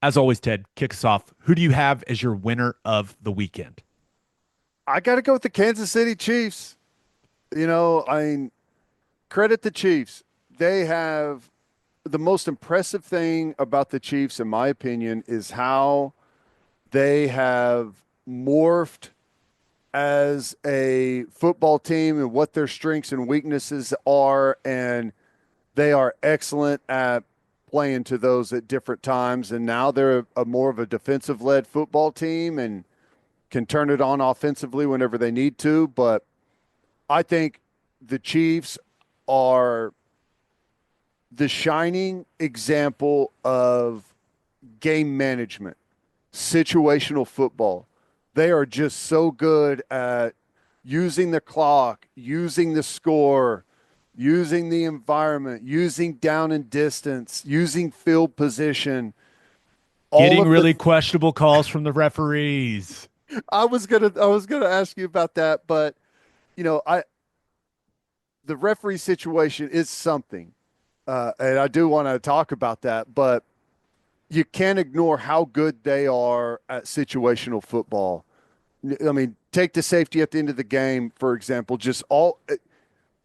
As always, Ted, kick us off. Who do you have as your winner of the weekend? I got to go with the Kansas City Chiefs. I mean, credit the Chiefs. They have the most impressive thing about the Chiefs, in my opinion, is how they have morphed as a football team and what their strengths and weaknesses are. And they are excellent at playing to those at different times. And now they're a more of a defensive led football team and can turn it on offensively whenever they need to. But I think the Chiefs are the shining example of game management, situational football. They are just so good at using the clock, using the score, using the environment, using down and distance, using field position. All Getting of the really questionable calls from the referees. I was gonna ask you about that, but I the referee situation is something, and I do want to talk about that. But you can't ignore how good they are at situational football. I mean, take the safety at the end of the game, for example, just all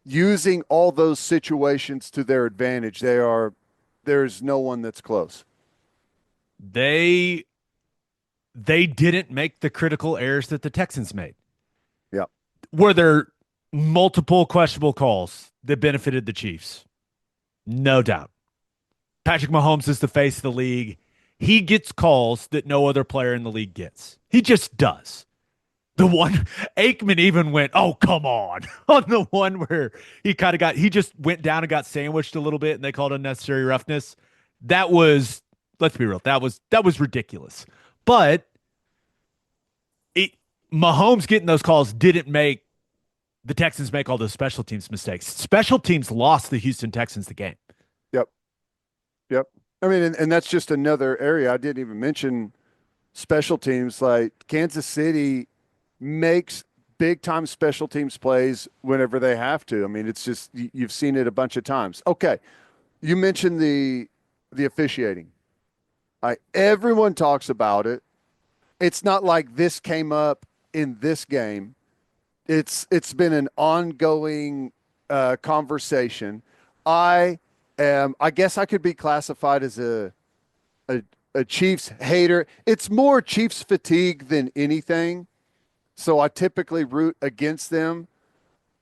using all those situations to their advantage. There's no one that's close. They they didn't make the critical errors that the Texans made. Yeah. Were there multiple questionable calls that benefited the Chiefs? No doubt. Patrick Mahomes is the face of the league. He gets calls that no other player in the league gets. He just does. The one Aikman even went, "Oh, come on," on the one where he just went down and got sandwiched a little bit and they called unnecessary roughness. That was, let's be real, that was ridiculous. But it Mahomes getting those calls didn't make the Texans make all those special teams mistakes. Special teams lost the Houston Texans the game. Yep. Yep. I mean, and that's just another area I didn't even mention special teams. Like Kansas City makes big time special teams plays whenever they have to. I mean, it's just you've seen it a bunch of times. Okay, you mentioned the officiating. Everyone talks about it. It's not like this came up in this game. It's been an ongoing conversation. I guess I could be classified as a a Chiefs hater. It's more Chiefs fatigue than anything. So I typically root against them.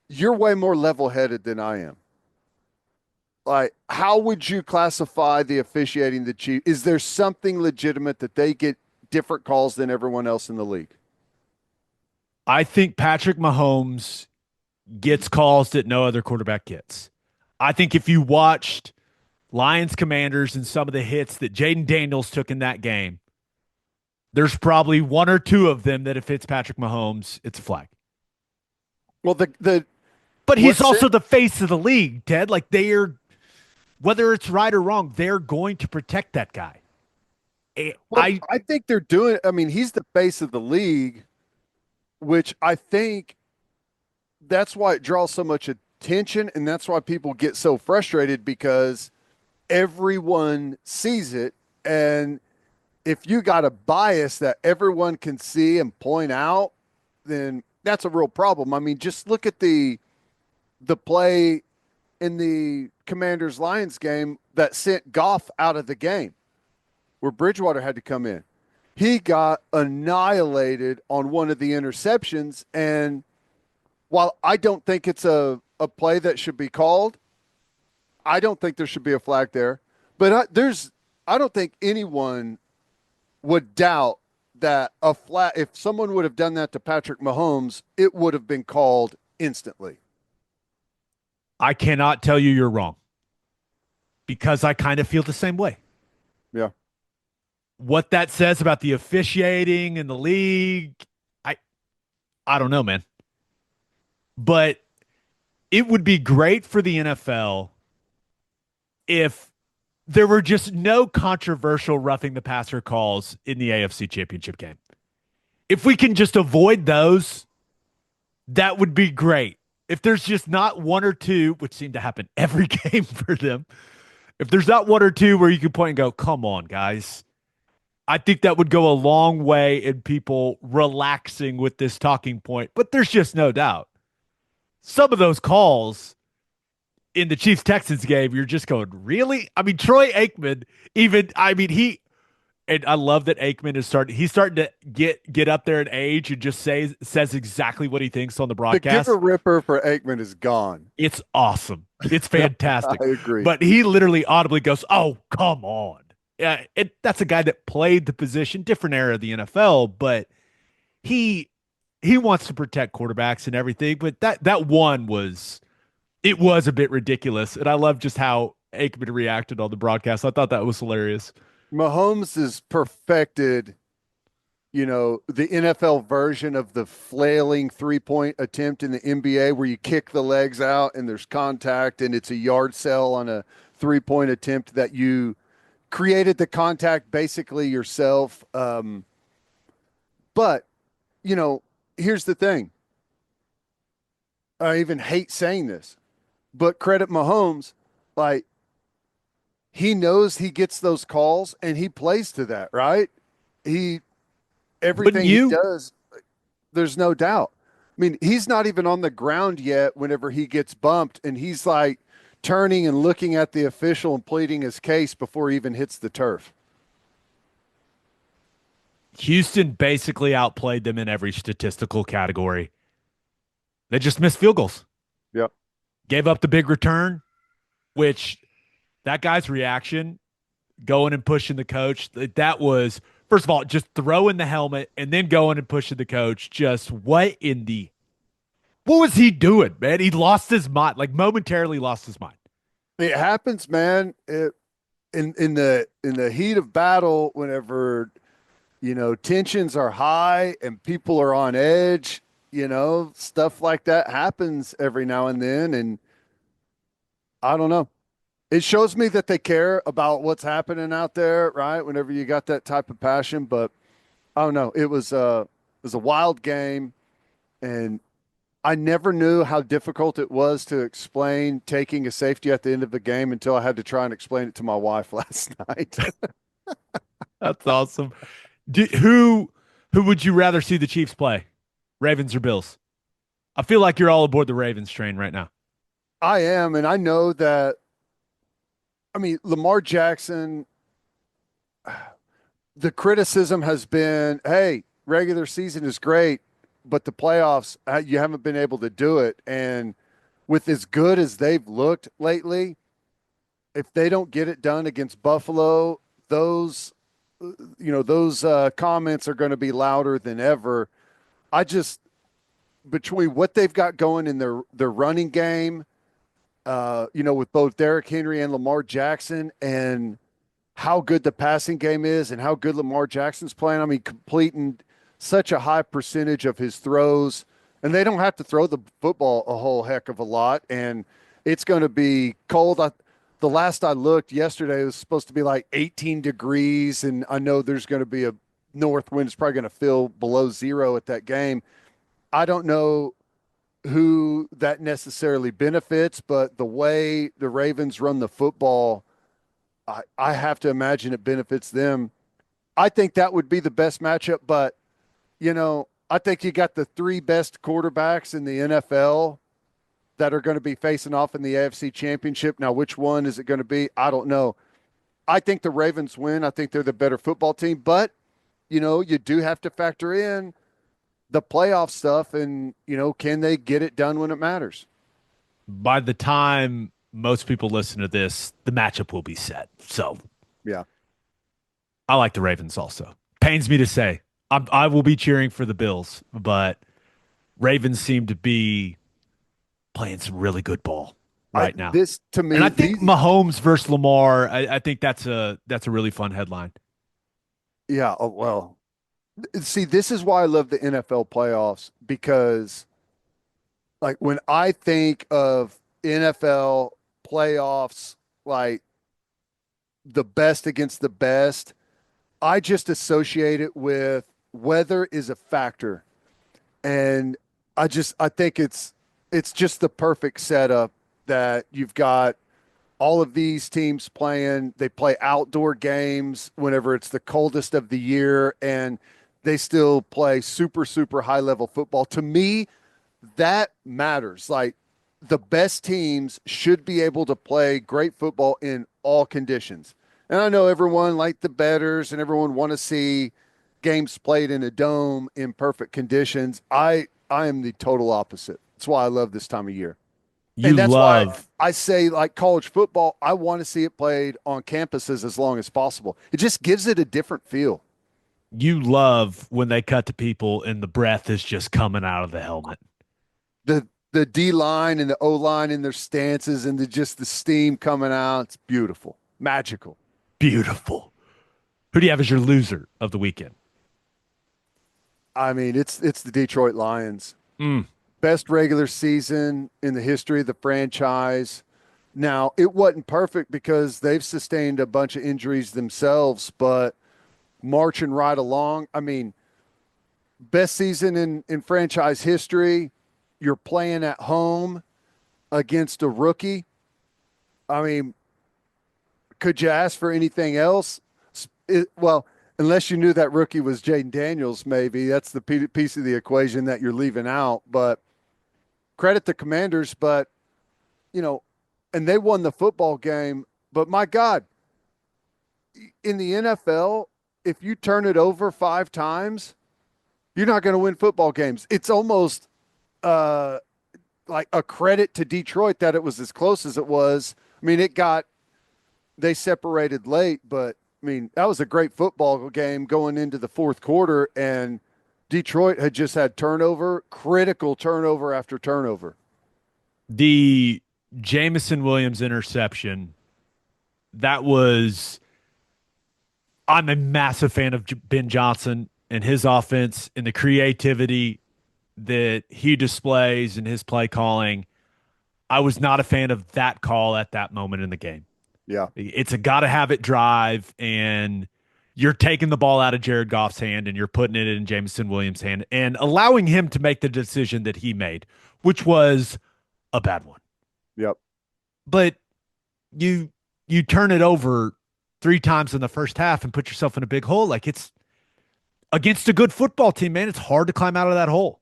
You're way more level headed than I am. Like, how would you classify the officiating the Chiefs? Is there something legitimate that they get different calls than everyone else in the league? I think Patrick Mahomes gets calls that no other quarterback gets. I think if you watched Lions Commanders and some of the hits that Jaden Daniels took in that game, there's probably one or two of them that if it's Patrick Mahomes, it's a flag. Well, the But he's what's also the face of the league, Ted. Like they're whether it's right or wrong, they're going to protect that guy. well, I I think they're doing. I mean, he's the face of the league, which I think that's why it draws so much attention, and that's why people get so frustrated because everyone sees it, and if you got a bias that everyone can see and point out, then that's a real problem. I mean, just look at the play in the Commanders Lions game that sent Goff out of the game, where Bridgewater had to come in. He got annihilated on one of the interceptions, and while I don't think it's a play that should be called, I don't think there should be a flag there. But I don't think anyone would doubt that a flat if someone would have done that to Patrick Mahomes, it would have been called instantly. I cannot tell you you're wrong because I kind of feel the same way. Yeah. What that says about the officiating in the league, I I don't know, man. But it would be great for the NFL if there were just no controversial roughing the passer calls in the AFC Championship game. If we can just avoid those, that would be great. If there's just not one or two, which seem to happen every game for them, if there's not one or two where you can point and go, come on, guys. I think that would go a long way in people relaxing with this talking point, but there's just no doubt. Some of those calls in the Chiefs Texans game, you're just going, really? I mean, Troy Aikman, even, I mean, and I love that Aikman he's starting to get up there in age and just says exactly what he thinks on the The giver broadcast. ripper for Aikman is gone. It's awesome. It's fantastic. I agree. But he literally audibly goes, "Oh, come on." Yeah, that's a guy that played the position, different era of the NFL, but he he wants to protect quarterbacks and everything. But that one was a bit ridiculous, and I love just how Aikman reacted on the broadcast. I thought that was hilarious. Mahomes has perfected, the NFL version of the flailing 3-point attempt in the NBA where you kick the legs out and there's contact and it's a yard sale on a 3-point attempt that you created the contact basically yourself. But, here's the thing. I even hate saying this, but credit Mahomes, like he knows he gets those calls and he plays to that, right? He Wouldn't everything he you? does, there's no doubt. I mean, he's not even on the ground yet whenever he gets bumped, and he's like turning and looking at the official and pleading his case before he even hits the turf. Houston basically outplayed them in every statistical category. They just missed field goals. Yep. Gave up the big return, which that guy's reaction going and pushing the coach, that was, first of all, just throwing the helmet and then going and pushing the coach. Just what was he doing, man? He lost his mind, like momentarily lost his mind. It happens, man. In the heat of battle, whenever tensions are high and people are on edge, stuff like that happens every now and then. And I don't know. It shows me that they care about what's happening out there, right? Whenever you got that type of passion, but I don't know. It was a wild game, and I never knew how difficult it was to explain taking a safety at the end of the game until I had to try and explain it to my wife last night. That's awesome. Who would you rather see the Chiefs play? Ravens or Bills? I feel like you're all aboard the Ravens train right now. I am, and I know that. I mean, Lamar Jackson. The criticism has been, hey, regular season is great, but the playoffs, you haven't been able to do it. And with as good as they've looked lately, if they don't get it done against Buffalo, those comments are going to be louder than ever. I just, between what they've got going in their running game, with both Derrick Henry and Lamar Jackson, and how good the passing game is and how good Lamar Jackson's playing. I mean, completing such a high percentage of his throws, and they don't have to throw the football a whole heck of a lot. And it's going to be cold. The last I looked yesterday, it was supposed to be like 18 degrees, and I know there's going to be a north wind. It's probably going to feel below zero at that game. I don't know who that necessarily benefits, but the way the Ravens run the football, I have to imagine it benefits them. I think that would be the best matchup, but I think you got the three best quarterbacks in the NFL that are going to be facing off in the AFC Championship. Now, which one is it going to be? I don't know. I think the Ravens win. I think they're the better football team, but you do have to factor in the playoff stuff and, can they get it done when it matters? By the time most people listen to this, the matchup will be set. So Yeah. I like the Ravens also. Pains me to say. I will be cheering for the Bills, but Ravens seem to be playing some really good ball right now. This to And me, I think these, Mahomes versus Lamar, I think that's a really fun headline. yeah, oh, well, see, this is why I love the NFL playoffs because, like, when I think of NFL playoffs, like the best against the best, I just associate it with weather is a factor. And I think it's just the perfect setup that you've got all of these teams they play outdoor games whenever it's the coldest of the year, and they still play super, super high level football. To me, that matters. Like the best teams should be able to play great football in all conditions. And I know everyone, like the bettors and everyone, want to see games played in a dome in perfect conditions. I am the total opposite. That's why I love this time of year. You And that's why love I say, like college football, I want to see it played on campuses as long as possible. It just gives it a different feel. you love when they cut to people and the breath is just coming out of the helmet. The D line and the O line in their stances and just the steam coming out. It's beautiful, magical. Beautiful. Who do you have as your loser of the weekend? I mean, it's the Detroit Lions. Mm. Best regular season in the history of the franchise. Now, it wasn't perfect because they've sustained a bunch of injuries themselves, but marching right along. I mean, best season in franchise history. You're playing at home against a rookie. I mean, could you ask for anything else? Well, unless you knew that rookie was Jaden Daniels, maybe that's the piece of the equation that you're leaving out. But credit the Commanders, but and they won the football game. But my God, in the NFL, if you turn it over 5 times, you're not going to win football games. It's almost uh, like a credit to Detroit that it was as close as it was. I mean, they separated late, but I mean, that was a great football game going into the fourth quarter, and Detroit had just had critical turnover after turnover. The Jamison Williams interception, that was, I'm a massive fan of Ben Johnson and his offense and the creativity that he displays in his play calling. I was not a fan of that call at that moment in the game. Yeah. It's a got to have it drive, and you're taking the ball out of Jared Goff's hand and you're putting it in Jameson Williams' hand and allowing him to make the decision that he made, which was a bad one. Yep. But you turn it over 3 times in the first half and put yourself in a big hole. Like, it's against a good football team, man. It's hard to climb out of that hole.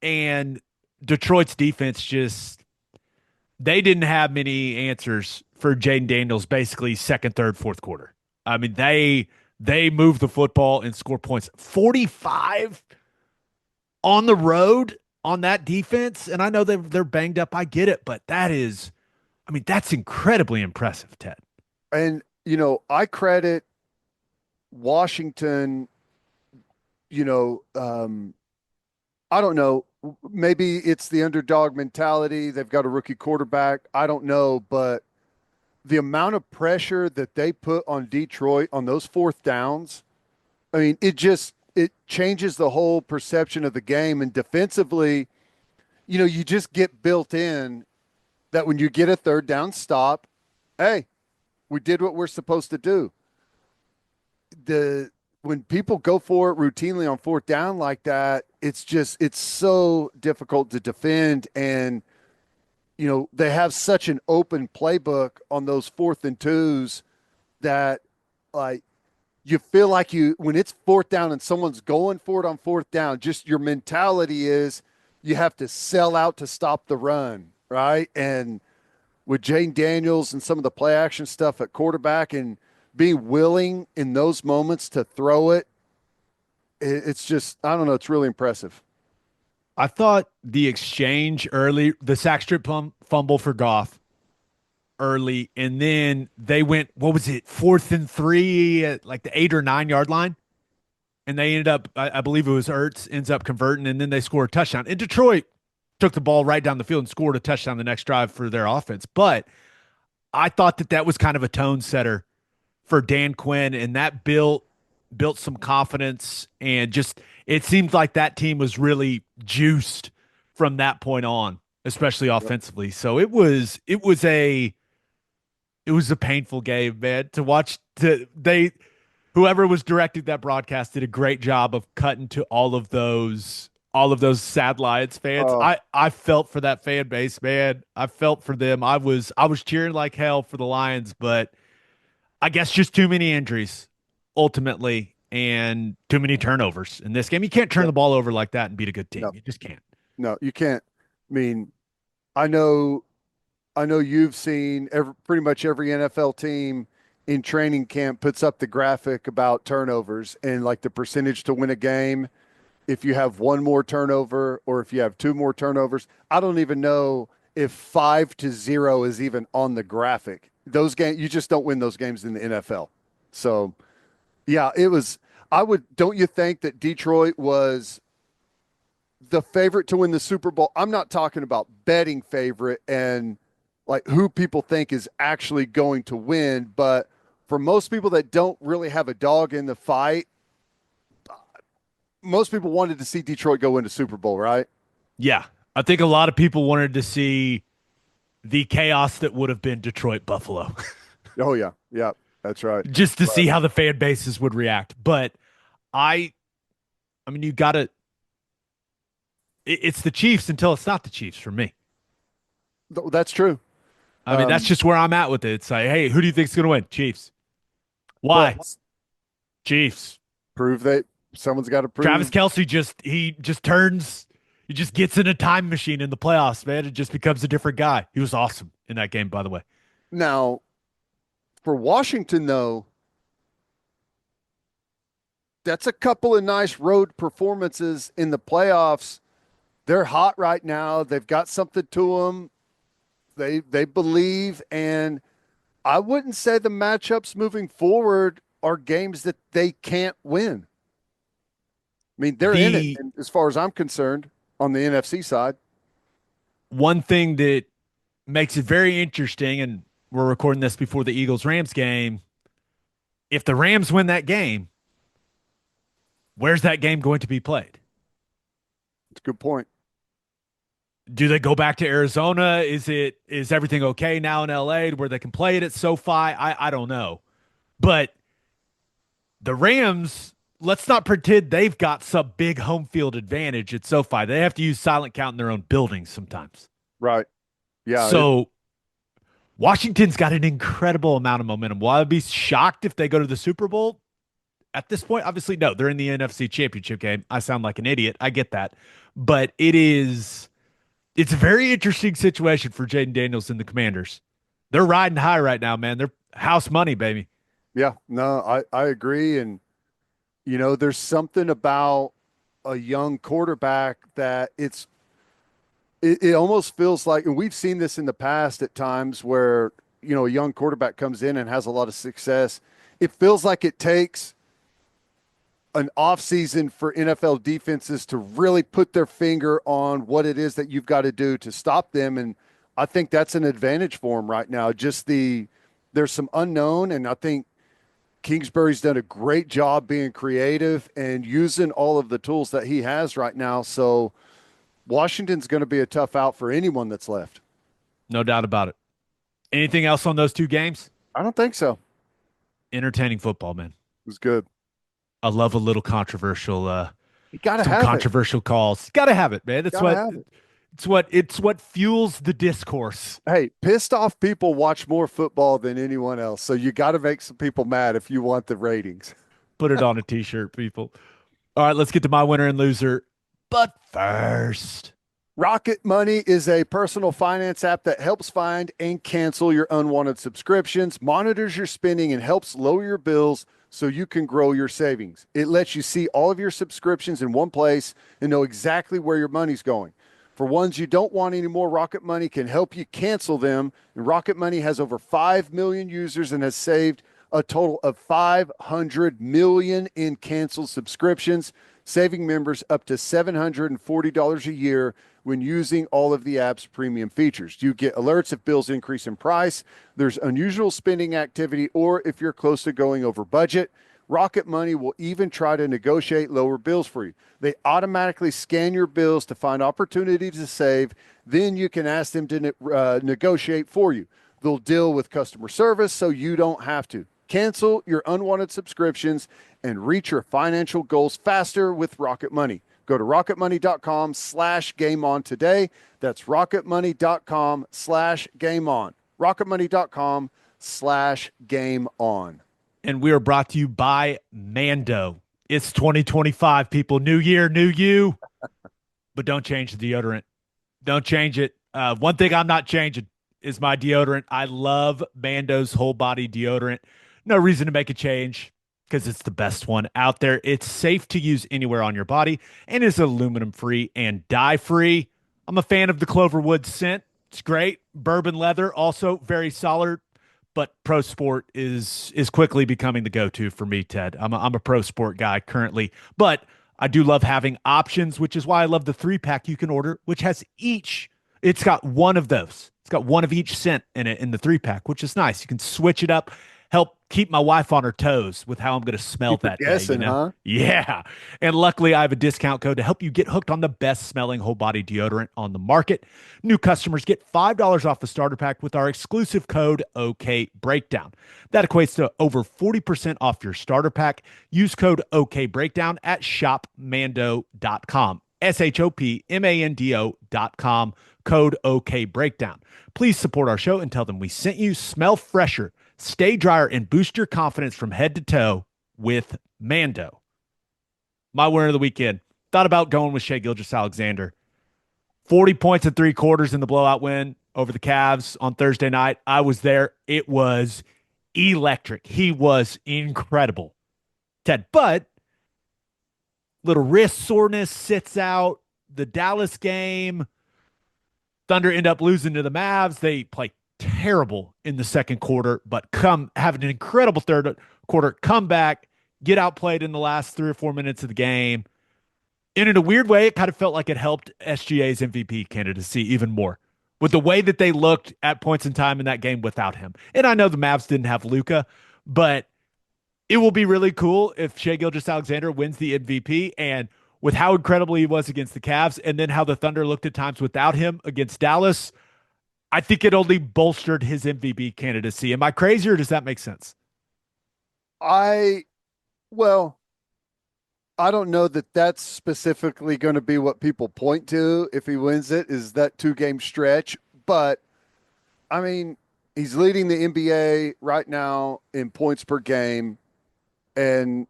And Detroit's defense they didn't have many answers for Jaden Daniels basically second, third, fourth quarter. I mean, they moved the football and score points. 45 on the road on that defense. And I know they're banged up. I get it, but that's incredibly impressive, Ted. And, I credit Washington, I don't know. Maybe it's the underdog mentality. They've got a rookie quarterback. I don't know, but the amount of pressure that they put on Detroit on those fourth downs, I mean, it changes the whole perception of the game. And defensively, you just get built in that when you get a third down stop, hey, we did what we're supposed to do. When people go for it routinely on fourth down like that, it's so difficult to defend. And, they have such an open playbook on those 4th and 2s that, like, you feel like when it's fourth down and someone's going for it on fourth down, just your mentality is you have to sell out to stop the run, right? And with Jane Daniels and some of the play action stuff at quarterback and being willing in those moments to throw it, it's just, I don't know, it's really impressive. I thought the exchange early, the sack strip fumble for Goff early, and then they went, what was it, 4th and 3 at like the 8 or 9 yard line? And they ended up, I believe it was Ertz, ends up converting, and then they score a touchdown. And Detroit took the ball right down the field and scored a touchdown the next drive for their offense. But I thought that was kind of a tone setter for Dan Quinn, and that built some confidence, and just it seemed like that team was really juiced from that point on, especially offensively. So it was a painful game, man, to watch. Whoever was directing that broadcast did a great job of cutting to all of those all of those sad Lions fans. Uh, I felt for that fan base, man. I felt for them. I was cheering like hell for the Lions, but I guess just too many injuries ultimately and too many turnovers in this game. You can't turn yeah, the ball over like that and beat a good team. no, You just can't. no, you can't. I mean, I know, I know you've seen pretty much every NFL team in training camp puts up the graphic about turnovers and like the percentage to win a game. If you have one more turnover or if you have two more turnovers, I don't even know if 5-0 is even on the graphic. Those games, you just don't win those games in the NFL. So, yeah, it was. Don't you think that Detroit was the favorite to win the Super Bowl? I'm not talking about betting favorite and like who people think is actually going to win, but for most people that don't really have a dog in the fight, most people wanted to see Detroit go into Super Bowl, right? Yeah. I think a lot of people wanted to see the chaos that would have been Detroit Buffalo Oh yeah, yeah, that's right. just to But see how the fan bases would react. But I I mean you got to it's the Chiefs until it's not the Chiefs for me. that's true. I mean, that's Um, just where I'm at with it. It's like, hey, who do you think's going to win? Chiefs. but Why? Chiefs. prove that someone's got to Travis prove. Kelsey he just gets in a time machine in the playoffs, man. It just becomes a different guy. He was awesome in that game, by the way. Now, for Washington, though, that's a couple of nice road performances in the playoffs. They're hot right now. They've got something to them. They believe, and I wouldn't say the matchups moving forward are games that they can't win. I mean, they're in it, The and as far as I'm concerned, on the NFC side. one thing that makes it very interesting, and we're recording this before the Eagles Rams game. If the Rams win that game, where's that game going to be played? It's a good point. Do they go back to Arizona? Is everything okay now in LA where they can play it at SoFi? I don't know. But the Rams, let's not pretend they've got some big home field advantage at SoFi. They have to use silent count in their own buildings sometimes. Right. Yeah. So Washington's got an incredible amount of momentum. Will I be shocked if they go to the Super Bowl? At this point, obviously, no. They're in the NFC Championship game. I sound like an idiot. I get that. But it's a very interesting situation for Jaden Daniels and the Commanders. They're riding high right now, man. They're house money, baby. Yeah. No, I agree. And, there's something about a young quarterback that it almost feels like, and we've seen this in the past at times where, a young quarterback comes in and has a lot of success. It feels like it takes an offseason for NFL defenses to really put their finger on what it is that you've got to do to stop them. And I think that's an advantage for them right now. There's some unknown, and I think Kingsbury's done a great job being creative and using all of the tools that he has right now. So Washington's going to be a tough out for anyone that's left. No doubt about it. Anything else on those two games? I don't think so. Entertaining football, man. It was good. I love a little controversial, You got to some have it. controversial calls. Got to have it, man. Got to have it. It's what fuels the discourse. Hey, pissed off people watch more football than anyone else. So you got to make some people mad if you want the ratings. Put it on a t-shirt, people. All right, let's get to my winner and loser. But first, Rocket Money is a personal finance app that helps find and cancel your unwanted subscriptions, monitors your spending, and helps lower your bills so you can grow your savings. It lets you see all of your subscriptions in one place and know exactly where your money's going. For ones you don't want anymore, Rocket Money can help you cancel them. And Rocket Money has over 5 million users and has saved a total of 500 million in canceled subscriptions, saving members up to $740 a year when using all of the app's premium features. You get alerts if bills increase in price, there's unusual spending activity, or if you're close to going over budget. Rocket Money will even try to negotiate lower bills for you. They automatically scan your bills to find opportunities to save. Then you can ask them to negotiate for you. They'll deal with customer service so you don't have to. Cancel your unwanted subscriptions and reach your financial goals faster with Rocket Money. Go to rocketmoney.com/game on today. That's rocketmoney.com/game on. rocketmoney.com/game on. And we are brought to you by Mando. It's 2025, people. New year, new you. But don't change the deodorant. Don't change it. One thing I'm not changing is my deodorant. I love Mando's whole body deodorant. No reason to make a change because it's the best one out there. It's safe to use anywhere on your body and is aluminum free and dye free. I'm a fan of the Cloverwood scent. It's great. Bourbon leather, also very solid. But pro sport is quickly becoming the go-to for me, Ted. I'm a pro sport guy currently, but I do love having options, which is why I love the 3-pack you can order, which has each. It's got one of those. It's got one of each scent in it in the 3-pack, which is nice. You can switch it up, help keep my wife on her toes with how I'm going to smell Keep it that guessing, day. You know? huh? Yeah. And luckily, I have a discount code to help you get hooked on the best smelling whole body deodorant on the market. New customers get $5 off the starter pack with our exclusive code OK Breakdown. That equates to over 40% off your starter pack. Use code OK Breakdown at shopmando.com. shopmando.com. Code OK Breakdown. Please support our show and tell them we sent you. Smell fresher, stay drier, and boost your confidence from head to toe with Mando. My winner of the weekend. Thought about going with Shai Gilgeous-Alexander. 40 points and 3/4 in the blowout win over the Cavs on Thursday night. I was there. It was electric. He was incredible, Ted. But little wrist soreness sits out. The Dallas game, Thunder end up losing to the Mavs. They play terrible in the second quarter, but have an incredible third quarter, come back, get outplayed in the last 3 or 4 minutes of the game. And in a weird way, it kind of felt like it helped SGA's MVP candidacy even more with the way that they looked at points in time in that game without him. And I know the Mavs didn't have Luka, but it will be really cool if Shai Gilgeous-Alexander wins the MVP. And with how incredible he was against the Cavs and then how the Thunder looked at times without him against Dallas, I think it only bolstered his MVP candidacy. Am I crazy or does that make sense? Well, I don't know that that's specifically going to be what people point to if he wins it, is that 2-game stretch. But, I mean, he's leading the NBA right now in points per game, and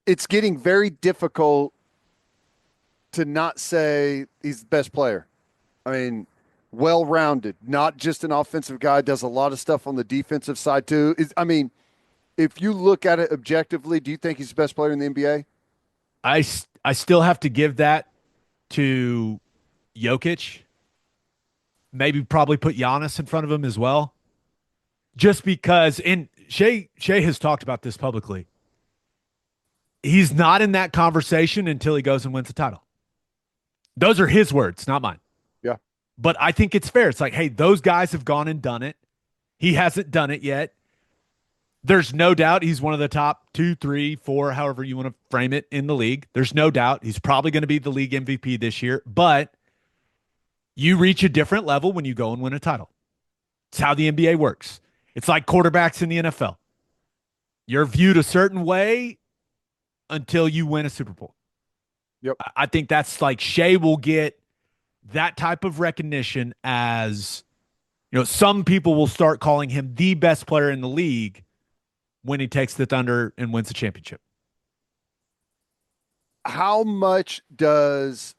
it's getting very difficult to not say he's the best player. I mean, well-rounded, not just an offensive guy, does a lot of stuff on the defensive side too. If you look at it objectively, do you think he's the best player in the NBA? I still have to give that to Jokic. Maybe probably put Giannis in front of him as well. Just because, and Shai has talked about this publicly. He's not in that conversation until he goes and wins a title. Those are his words, not mine. Yeah. But I think it's fair. It's like, hey, those guys have gone and done it. He hasn't done it yet. There's no doubt he's one of the top 2, 3, 4, however you want to frame it in the league. There's no doubt he's probably going to be the league MVP this year, but you reach a different level when you go and win a title. It's how the NBA works. It's like quarterbacks in the NFL. You're viewed a certain way until you win a Super Bowl. Yep. I think that's like Shai will get that type of recognition as, some people will start calling him the best player in the league when he takes the Thunder and wins the championship. How much does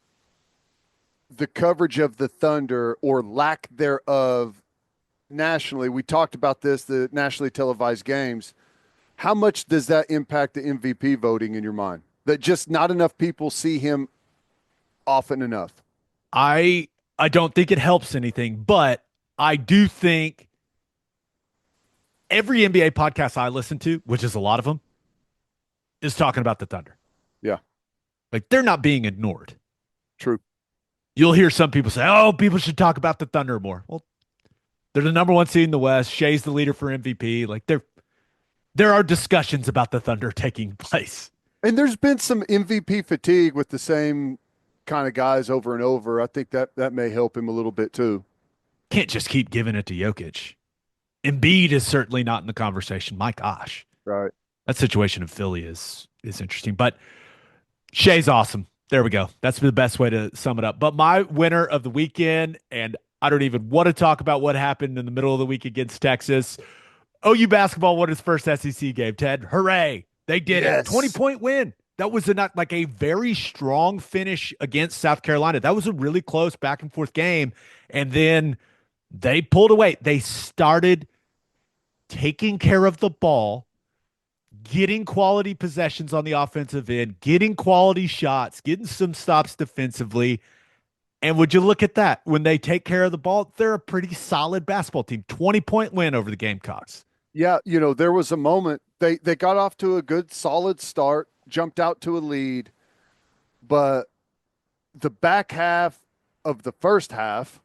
the coverage of the Thunder or lack thereof nationally, we talked about this, the nationally televised games, how much does that impact the MVP voting in your mind? That just not enough people see him often enough? I don't think it helps anything, but I do think every NBA podcast I listen to, which is a lot of them, is talking about the Thunder. Yeah. Like they're not being ignored. True. You'll hear some people say, oh, people should talk about the Thunder more. Well, they're the number 1 seed in the West. Shai's the leader for MVP. Like there are discussions about the Thunder taking place. And there's been some MVP fatigue with the same kind of guys over and over. I think that may help him a little bit too. Can't just keep giving it to Jokic. Embiid is certainly not in the conversation. My gosh. Right. That situation in Philly is interesting. But Shay's awesome. There we go. That's the best way to sum it up. But my winner of the weekend, and I don't even want to talk about what happened in the middle of the week against Texas. OU basketball won its first SEC game, Ted. Hooray. They did it. Yes. 20-point win. That was like a very strong finish against South Carolina. That was a really close back and forth game. And then they pulled away. They started taking care of the ball, getting quality possessions on the offensive end, getting quality shots, getting some stops defensively. And would you look at that? When they take care of the ball, they're a pretty solid basketball team. 20-point win over the Gamecocks. Yeah, there was a moment they got off to a good solid start, jumped out to a lead, but the back half of the first half,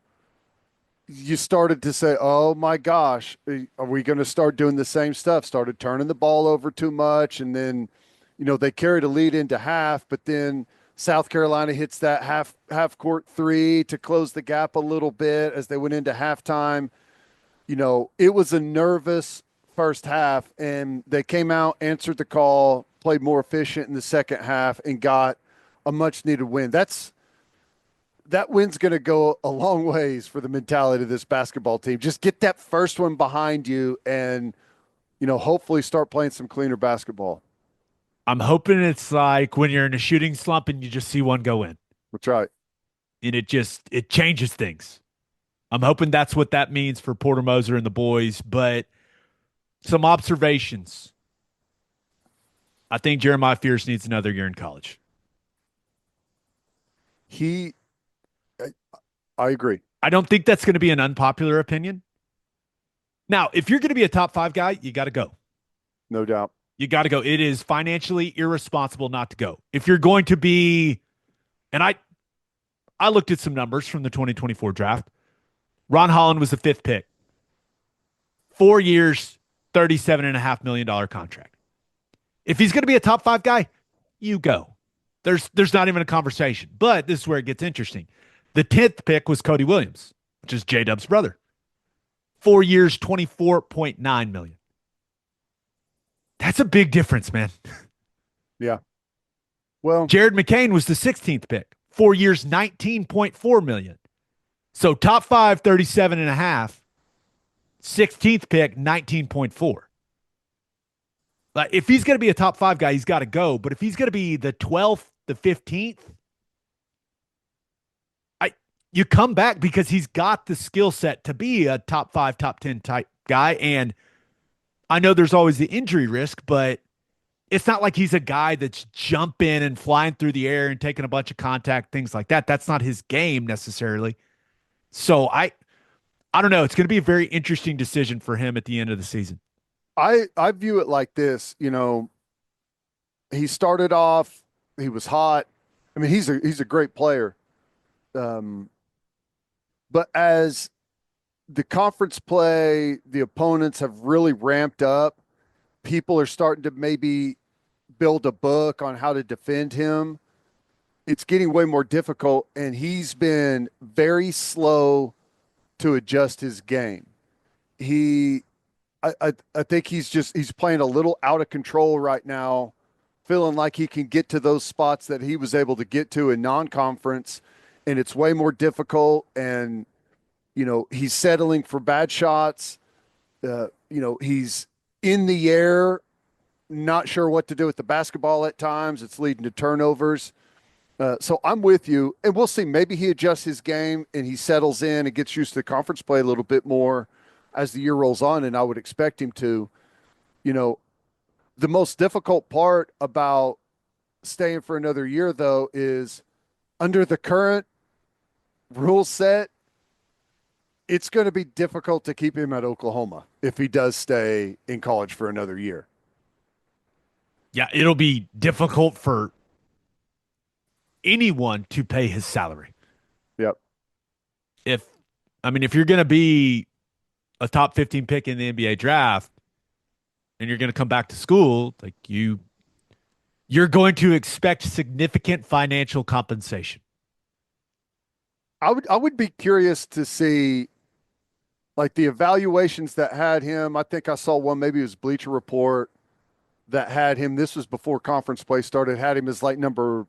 you started to say, "Oh my gosh, are we going to start doing the same stuff?" Started turning the ball over too much, and then, they carried a lead into half, but then South Carolina hits that half court three to close the gap a little bit as they went into halftime. It was a nervous first half, and they came out, answered the call, played more efficient in the second half, and got a much needed win. That win's going to go a long ways for the mentality of this basketball team. Just get that first one behind you and, hopefully start playing some cleaner basketball. I'm hoping it's like when you're in a shooting slump and you just see one go in. That's right. And it changes things. I'm hoping that's what that means for Porter Moser and the boys. But some observations. I think Jeremiah Fierce needs another year in college. I agree. I don't think that's going to be an unpopular opinion. Now, if you're going to be a top 5 guy, you got to go. No doubt. You got to go. It is financially irresponsible not to go. If you're going to be, and I looked at some numbers from the 2024 draft. Ron Holland was the 5th pick. 4 years, $37.5 million contract. If he's going to be a top 5 guy, you go. There's not even a conversation. But this is where it gets interesting. The 10th pick was Cody Williams, which is J-Dub's brother. 4 years, $24.9 million. That's a big difference, man. Yeah. Well, Jared McCain was the 16th pick. 4 years, $19.4 million. So top 5, 37.5. 16th pick, 19.4. Like, if he's going to be a top 5 guy, he's got to go. But if he's going to be the 12th, the 15th, you come back because he's got the skill set to be a top 5, top 10 type guy. And I know there's always the injury risk, but it's not like he's a guy that's jumping and flying through the air and taking a bunch of contact, things like that. That's not his game necessarily. So I don't know. It's going to be a very interesting decision for him at the end of the season. I view it like this, he started off, he was hot. I mean, he's a great player. But as the conference play, the opponents have really ramped up. People are starting to maybe build a book on how to defend him. It's getting way more difficult, and he's been very slow to adjust his game. I think he's playing a little out of control right now, feeling like he can get to those spots that he was able to get to in non-conference, and it's way more difficult. And he's settling for bad shots. He's in the air, not sure what to do with the basketball at times. It's leading to turnovers. So I'm with you, and we'll see. Maybe he adjusts his game and he settles in and gets used to the conference play a little bit more as the year rolls on, and I would expect him to. The most difficult part about staying for another year, though, is under the current rule set, it's going to be difficult to keep him at Oklahoma if he does stay in college for another year. Yeah, it'll be difficult for anyone to pay his salary. Yep. If you're going to be a top 15 pick in the NBA draft and you're going to come back to school, like you're going to expect significant financial compensation. I would be curious to see like the evaluations that had him. I think I saw one, maybe it was Bleacher Report, that had him. This was before conference play started, had him as like number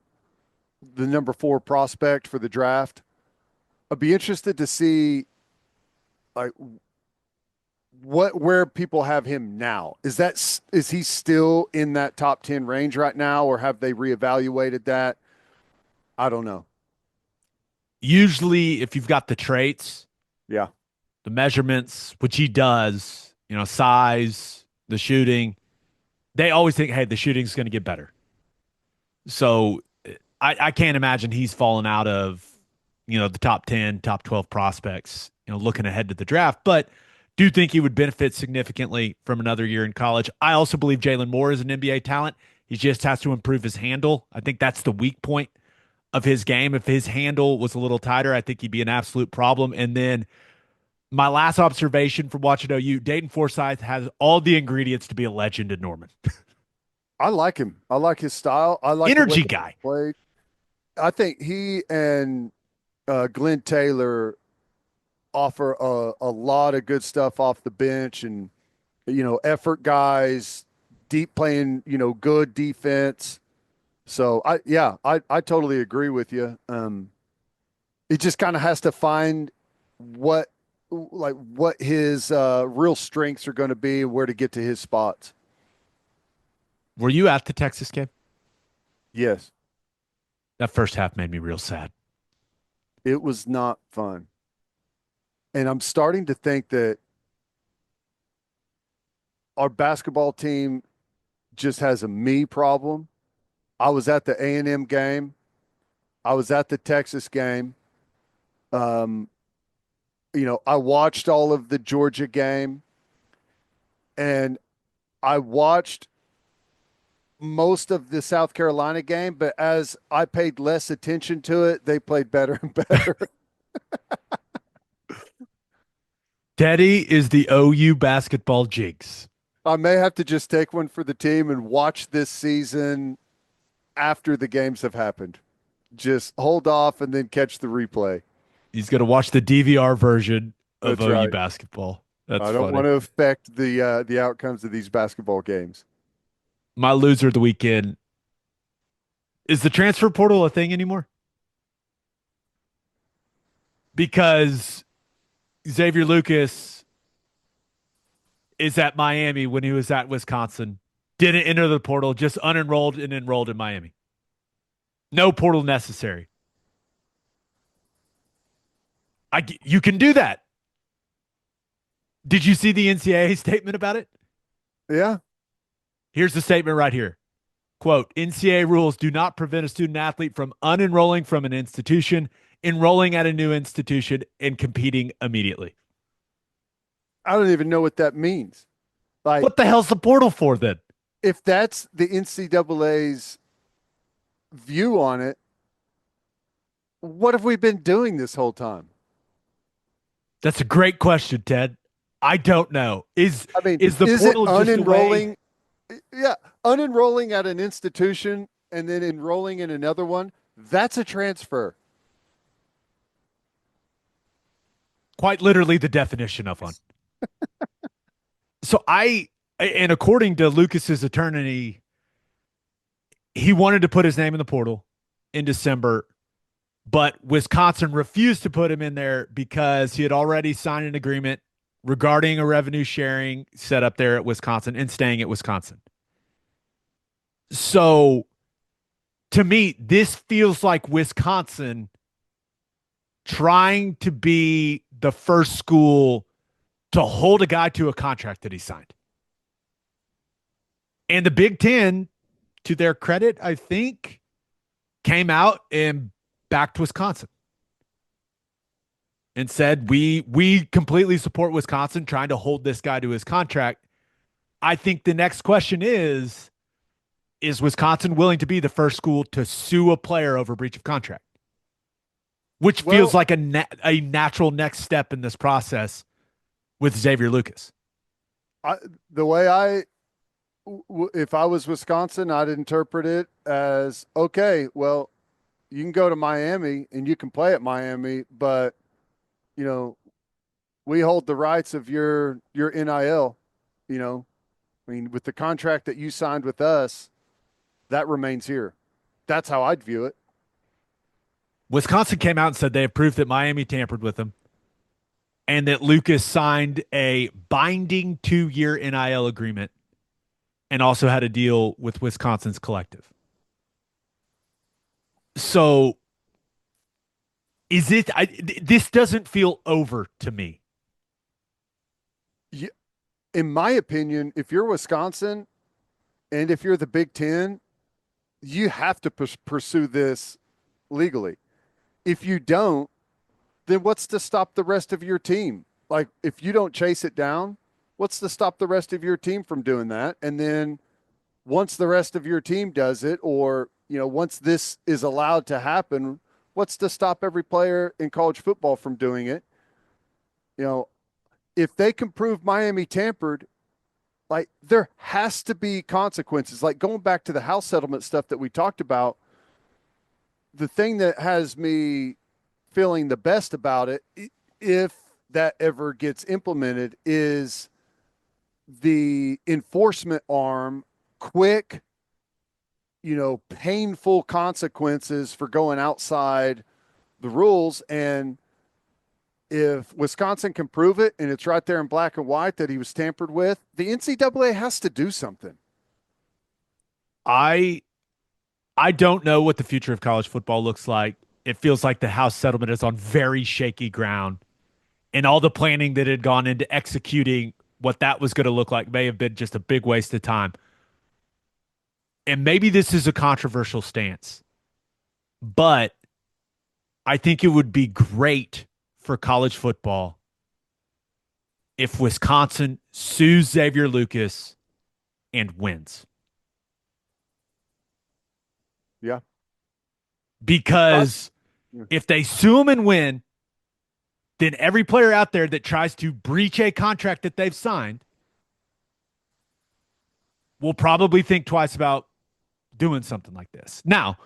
the number 4 prospect for the draft. I'd be interested to see like where people have him now. Is he still in that top 10 range right now, or have they reevaluated that? I don't know. Usually, if you've got the traits, Yeah. the measurements, which he does, size, the shooting, they always think, hey, the shooting's going to get better. So I can't imagine he's fallen out of, the top 10, top 12 prospects, looking ahead to the draft, but do think he would benefit significantly from another year in college. I also believe Jalen Moore is an NBA talent. He just has to improve his handle. I think that's the weak point of his game. If his handle was a little tighter, I think he'd be an absolute problem. And then my last observation from watching OU, Dayton Forsyth has all the ingredients to be a legend in Norman. I like him. I like his style. I like the way Energy that he guy. played. I think he and Glenn Taylor offer a lot of good stuff off the bench, and effort guys, deep playing, good defense. So I totally agree with you. It just kind of has to find what what his real strengths are going to be and where to get to his spots. Were you at the Texas game? Yes, That first half made me real sad. it was not fun. And I'm starting to think that our basketball team just has a me problem. I was at the A&M game. I was at the Texas game. Um, I watched all of the Georgia game, and I watched most of the South Carolina game, but as I paid less attention to it, they played better and better. Teddy is the OU basketball jigs. I may have to just take one for the team and watch this season after the games have happened. Just hold off and then catch the replay. He's going to watch the DVR version of That's OU right. basketball. That's I don't funny. want to affect the outcomes of these basketball games. My loser of the weekend is the transfer portal a thing anymore? Because Xavier Lucas is at Miami when he was at Wisconsin. Didn't enter the portal, just unenrolled and enrolled in Miami. No portal necessary. You can do that. Did you see the NCAA statement about it? Yeah. Here's the statement right here. Quote, NCAA rules do not prevent a student athlete from unenrolling from an institution, enrolling at a new institution, and competing immediately. I don't even know what that means. Like, What the hell's the portal for then? if that's the NCAA's view on it, what have we been doing this whole time? That's a great question, Ted. I don't know. I mean, Is the is it portal just a way? unenrolling? Yeah, unenrolling at an institution and then enrolling in another one. That's a transfer. Quite literally the definition of one. So and according to Lucas's attorney, he wanted to put his name in the portal in December, but Wisconsin refused to put him in there because he had already signed an agreement regarding a revenue sharing set up there at Wisconsin and staying at Wisconsin. So to me, this feels like Wisconsin trying to be the first school to hold a guy to a contract that he signed. And the Big Ten, to their credit, I think, came out and backed Wisconsin and said, we completely support Wisconsin trying to hold this guy to his contract. I think the next question is Wisconsin willing to be the first school to sue a player over breach of contract? Which feels like a natural next step in this process with Xavier Lucas. The way if I was Wisconsin, I'd interpret it as, okay, well, you can go to Miami and you can play at Miami, but we hold the rights of your NIL. I mean, with the contract that you signed with us, that remains here. That's how I'd view it. Wisconsin came out and said they have proof that Miami tampered with them and that Lucas signed a binding 2-year NIL agreement and also had a deal with Wisconsin's collective. So this doesn't feel over to me. Yeah, in my opinion, if you're Wisconsin and if you're the Big Ten, you have to pursue this legally. If you don't, then what's to stop the rest of your team? Like, if you don't chase it down, what's to stop the rest of your team from doing that? And then once the rest of your team does it, or, once this is allowed to happen, what's to stop every player in college football from doing it? If they can prove Miami tampered, like, there has to be consequences. Like, going back to the house settlement stuff that we talked about, the thing that has me feeling the best about it, if that ever gets implemented, is the enforcement arm, quick, painful consequences for going outside the rules. And if Wisconsin can prove it and it's right there in black and white that he was tampered with, the NCAA has to do something. I don't know what the future of college football looks like. It feels like the House settlement is on very shaky ground, and all the planning that had gone into executing what that was going to look like may have been just a big waste of time. And maybe this is a controversial stance, but I think it would be great for college football if Wisconsin sues Xavier Lucas and wins. Yeah. Because if they sue him and win, then every player out there that tries to breach a contract that they've signed will probably think twice about doing something like this. Now,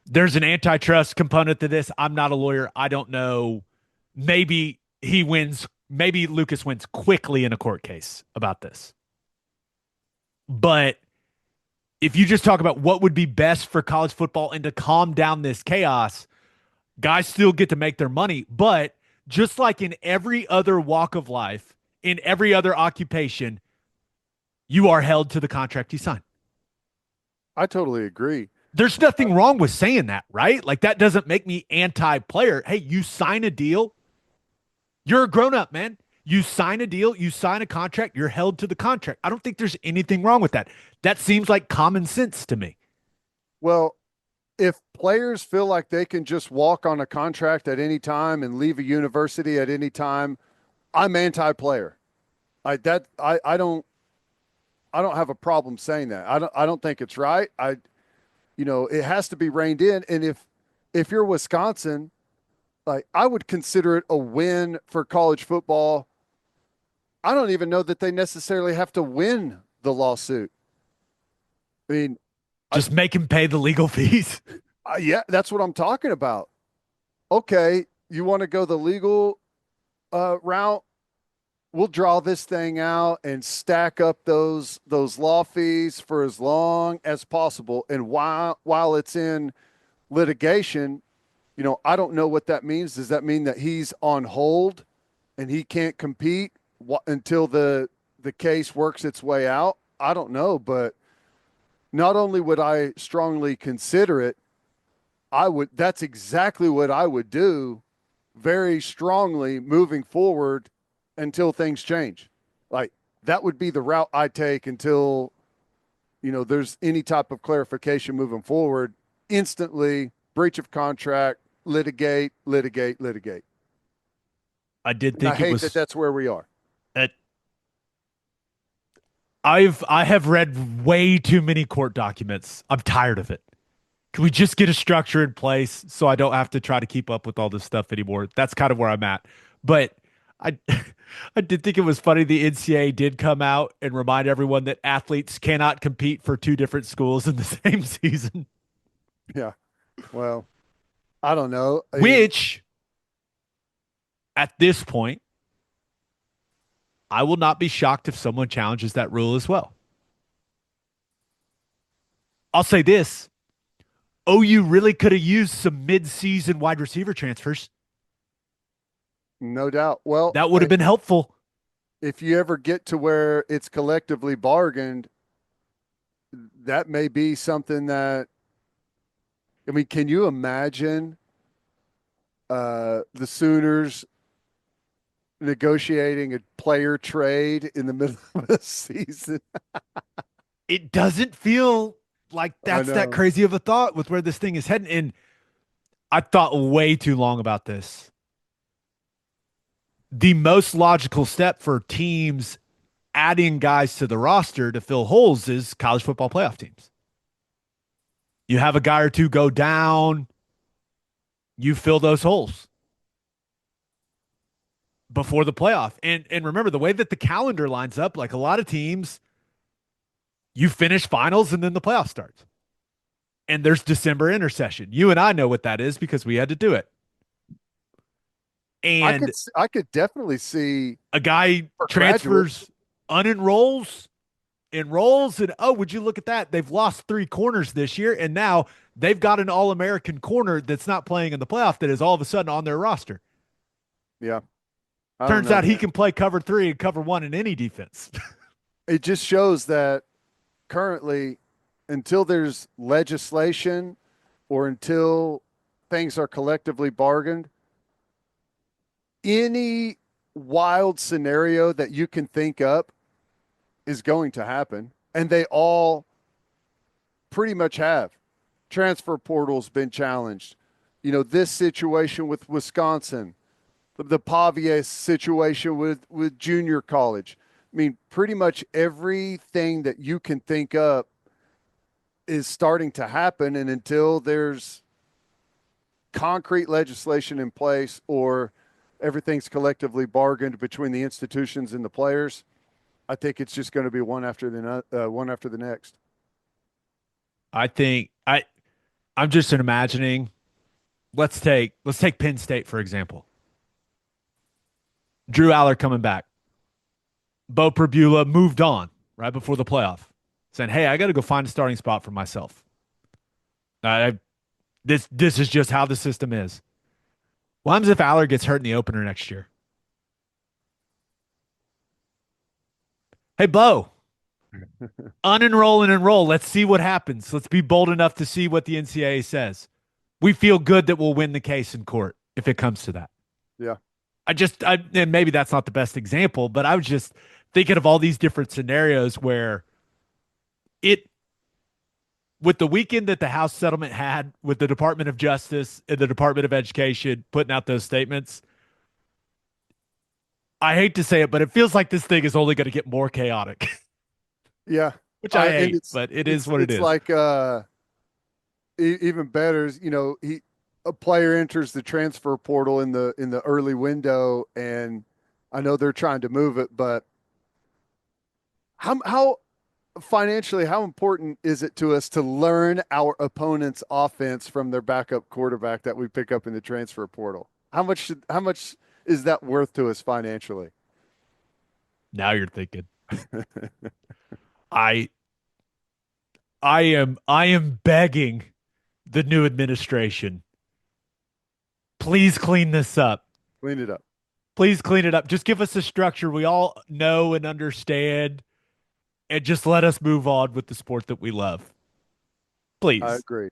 there's an antitrust component to this. I'm not a lawyer. I don't know. Maybe he wins. Maybe Lucas wins quickly in a court case about this. But if you just talk about what would be best for college football and to calm down this chaos, guys still get to make their money. But just like in every other walk of life, in every other occupation, you are held to the contract you sign. I totally agree. There's nothing wrong with saying that, right? Like, that doesn't make me anti-player. Hey, you sign a deal. You're a grown-up, man. You sign a deal, you sign a contract, you're held to the contract. I don't think there's anything wrong with that. That seems like common sense to me. Well, if players feel like they can just walk on a contract at any time and leave a university at any time, I'm anti-player. I don't have a problem saying that. I don't think it's right. It has to be reined in. And if you're Wisconsin, like, I would consider it a win for college football. I don't even know that they necessarily have to win the lawsuit. I mean, just make him pay the legal fees. Yeah, that's what I'm talking about. Okay, you want to go the legal route? We'll draw this thing out and stack up those law fees for as long as possible. And while it's in litigation, I don't know what that means. Does that mean that he's on hold and he can't compete until the case works its way out? I don't know, but not only would I strongly consider it, that's exactly what I would do very strongly moving forward until things change. Like, that would be the route I take until, there's any type of clarification moving forward. Instantly, breach of contract, litigate. I did And think I hate it was that that's where we are. I have read way too many court documents. I'm tired of it. Can we just get a structure in place so I don't have to try to keep up with all this stuff anymore? That's kind of where I'm at. But I I did think it was funny the NCAA did come out and remind everyone that athletes cannot compete for two different schools in the same season. Yeah. Well, I don't know. Which, at this point, I will not be shocked if someone challenges that rule as well. I'll say this. OU really could have used some mid-season wide receiver transfers. No doubt. Well, That would have been helpful. if you ever get to where it's collectively bargained, that may be something that, I mean, can you imagine the Sooners negotiating a player trade in the middle of the season? It doesn't feel like I that's that know. crazy of a thought with where this thing is heading. And I thought way too long about this. The most logical step for teams adding guys to the roster to fill holes is college football playoff teams. You have a guy or two go down, you fill those holes before the playoff. And remember the way that the calendar lines up, like a lot of teams, you finish finals and then the playoff starts. And there's December intercession. You and I know what that is because we had to do it. And I could definitely see a guy for graduates. transfers, unenrolls, enrolls, and oh, would you look at that? They've lost three corners this year, and now they've got an All-American corner that's not playing in the playoff that is all of a sudden on their roster. Yeah. I don't Turns know, out he man. can play cover three and cover one in any defense. It just shows that currently, until there's legislation or until things are collectively bargained, any wild scenario that you can think up is going to happen. And they all pretty much have. Transfer portal's been challenged. You know, this situation with Wisconsin, the Pavia situation with junior college. I mean, pretty much everything that you can think up is starting to happen. And until there's concrete legislation in place or everything's collectively bargained between the institutions and the players, I think it's just going to be one after the next. I think I'm just imagining. Let's take Penn State for example. Drew Aller coming back. Bo Perbula moved on right before the playoff, saying, "Hey, I got to go find a starting spot for myself." I, this is just how the system is. What happens if Aller gets hurt in the opener next year? Hey, Bo, unenroll and enroll. Let's see what happens. Let's be bold enough to see what the NCAA says. We feel good that we'll win the case in court if it comes to that. Yeah. And maybe that's not the best example, but I was just thinking of all these different scenarios where it, with the weekend that the House settlement had with the Department of Justice and the Department of Education putting out those statements, I hate to say it, but it feels like this thing is only going to get more chaotic, Yeah. which I And hate, but it is what it it's is. like even better is, you know, a player enters the transfer portal in the early window, and I know they're trying to move it, but how financially, how important is it to us to learn our opponent's offense from their backup quarterback that we pick up in the transfer portal? How much is that worth to us financially? Now you're thinking. I I am begging the new administration, please clean this up. Clean it up. Please clean it up. Just give us a structure we all know and understand, and just let us move on with the sport that we love. I Please. agree.